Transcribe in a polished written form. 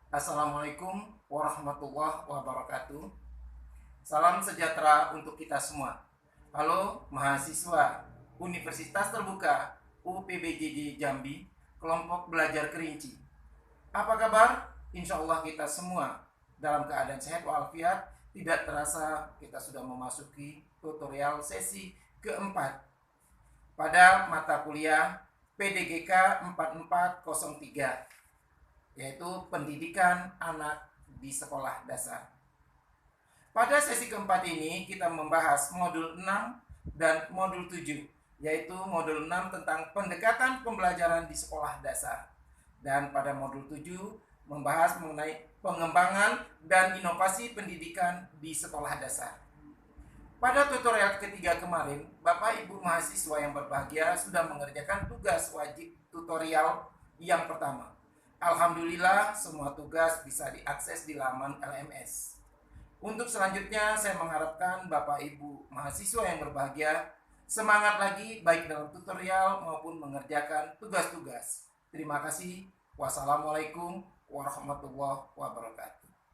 Assalamualaikum warahmatullahi wabarakatuh. Salam sejahtera untuk kita semua. Halo mahasiswa Universitas Terbuka UPBJJ Jambi, kelompok belajar Kerinci. Apa kabar? Insya Allah kita semua dalam keadaan sehat walafiat. Tidak terasa kita sudah memasuki tutorial sesi keempat pada mata kuliah PDGK 4403, yaitu pendidikan anak di sekolah dasar. Pada sesi keempat ini kita membahas modul 6 dan modul 7, yaitu modul 6 tentang pendekatan pembelajaran di sekolah dasar, dan pada modul 7 membahas mengenai pengembangan dan inovasi pendidikan di sekolah dasar. Pada tutorial ketiga kemarin, Bapak Ibu mahasiswa yang berbahagia sudah mengerjakan tugas wajib tutorial yang pertama. Alhamdulillah semua tugas bisa diakses di laman LMS. Untuk selanjutnya saya mengharapkan Bapak Ibu mahasiswa yang berbahagia semangat lagi baik dalam tutorial maupun mengerjakan tugas-tugas. Terima kasih. Wassalamualaikum warahmatullahi wabarakatuh.